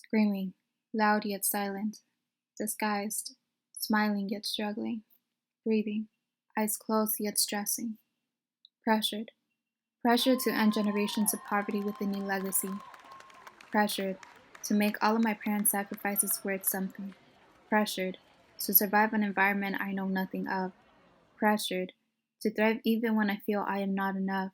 screaming, loud yet silent, disguised, smiling yet struggling, breathing, eyes closed yet stressing, pressured, pressured to end generations of poverty with a new legacy, pressured to make all of my parents' sacrifices worth something, pressured to survive an environment I know nothing of, pressured to thrive even when I feel I am not enough,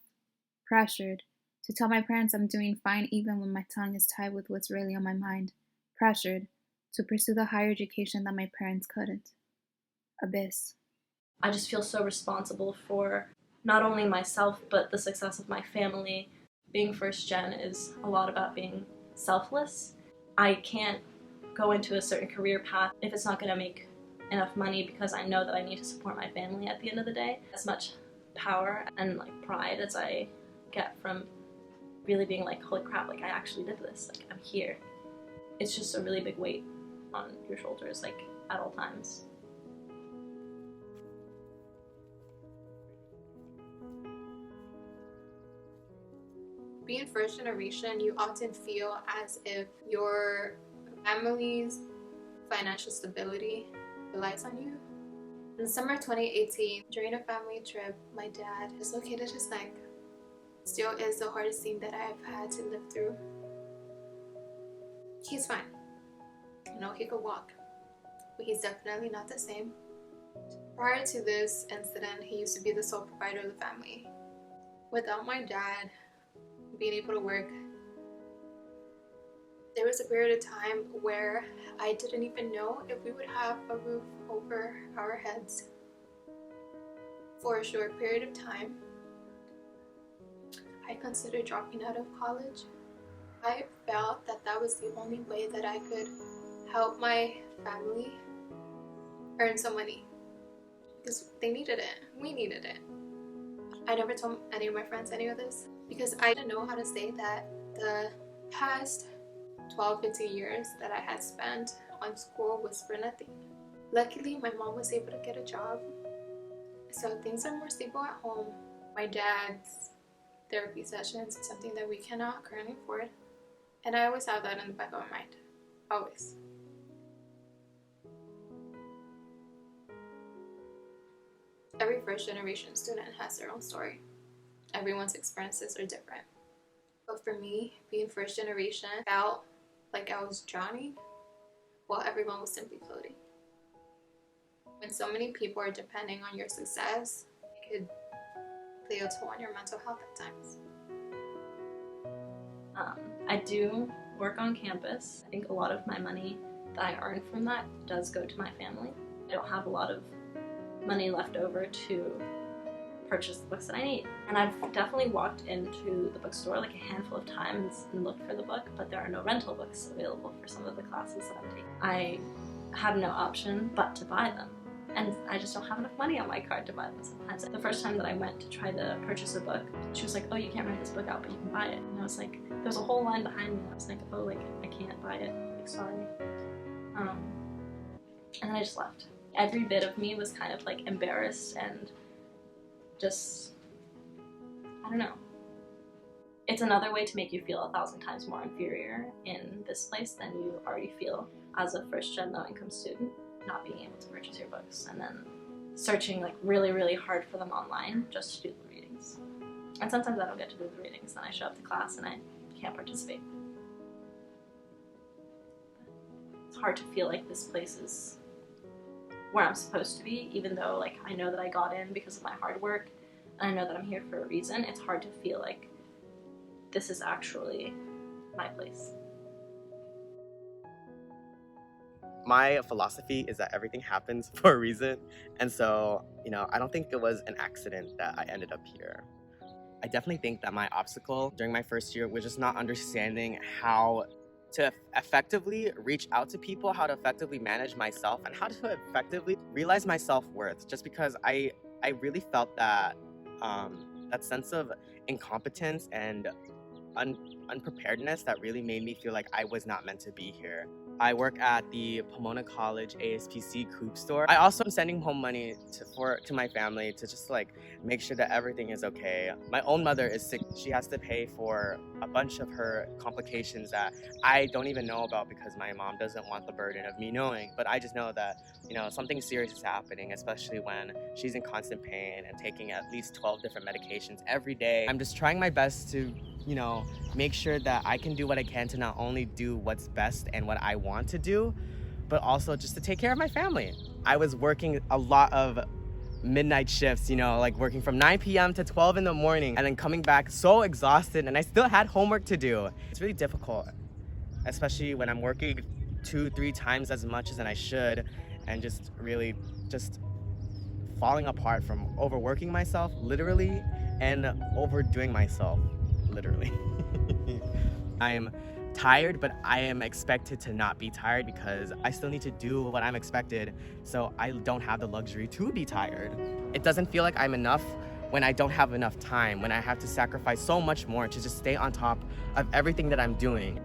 pressured to tell my parents I'm doing fine even when my tongue is tied with what's really on my mind, pressured to pursue the higher education that my parents couldn't. Abyss. I just feel so responsible for not only myself, but the success of my family. Being first gen is a lot about being selfless. I can't go into a certain career path if it's not going to make enough money because I know that I need to support my family at the end of the day. As much power and pride as I get from really being holy crap, I actually did this, I'm here. It's just a really big weight on your shoulders, at all times. Being first generation, you often feel as if your family's financial stability relies on you. In summer 2018, during a family trip, my dad dislocated his neck. Still is the hardest thing that I've had to live through. He's fine. He could walk, but he's definitely not the same. Prior to this incident, he used to be the sole provider of the family. Without my dad being able to work, there was a period of time where I didn't even know if we would have a roof over our heads. For a short period of time, I considered dropping out of college. I felt that that was the only way that I could help my family earn some money because they needed it. We needed it. I never told any of my friends any of this because I didn't know how to say that the past 12-15 years that I had spent on school was for nothing. Luckily, my mom was able to get a job, so things are more stable at home. My dad's therapy sessions is something that we cannot currently afford, and I always have that in the back of my mind. Always. Every first generation student has their own story. Everyone's experiences are different. But for me, being first generation felt like I was drowning while everyone was simply floating. When so many people are depending on your success, it could play a toll on your mental health at times. I do work on campus. I think a lot of my money that I earn from that does go to my family. I don't have a lot of money left over to purchase the books that I need. And I've definitely walked into the bookstore a handful of times and looked for the book, but there are no rental books available for some of the classes that I'm taking. I have no option but to buy them. And I just don't have enough money on my card to buy them sometimes. The first time that I went to try to purchase a book, she was like, oh, you can't rent this book out, but you can buy it. And I was like, there's a whole line behind me. I was like, oh, I can't buy it. Sorry. And then I just left. Every bit of me was kind of embarrassed and just, I don't know. It's another way to make you feel 1,000 times more inferior in this place than you already feel as a first-gen low-income student, not being able to purchase your books and then searching really, really hard for them online just to do the readings. And sometimes I don't get to do the readings, then I show up to class and I can't participate. It's hard to feel like this place is where I'm supposed to be, even though I know that I got in because of my hard work and I know that I'm here for a reason. It's hard to feel like this is actually my place. My philosophy is that everything happens for a reason, and so I don't think it was an accident that I ended up here. I definitely think that my obstacle during my first year was just not understanding how to effectively reach out to people, how to effectively manage myself, and how to effectively realize my self-worth, just because I really felt that that sense of incompetence and unpreparedness that really made me feel like I was not meant to be here. I work at the Claremont College ASPC Coop store. I also am sending home money to my family to just like make sure that everything is okay. My own mother is sick. She has to pay for a bunch of her complications that I don't even know about because my mom doesn't want the burden of me knowing. But I just know that, you know, something serious is happening, especially when she's in constant pain and taking at least 12 different medications every day. I'm just trying my best to, you know, make sure that I can do what I can to not only do what's best and what I want to do, but also just to take care of my family. I was working a lot of midnight shifts, you know, like working from 9 p.m. to 12 in the morning and then coming back so exhausted, and I still had homework to do. It's really difficult, especially when I'm working 2-3 times as much as I should and just really just falling apart from overworking myself literally and overdoing myself literally. I am tired, but I am expected to not be tired because I still need to do what I'm expected, so I don't have the luxury to be tired. It doesn't feel like I'm enough when I don't have enough time, when I have to sacrifice so much more to just stay on top of everything that I'm doing.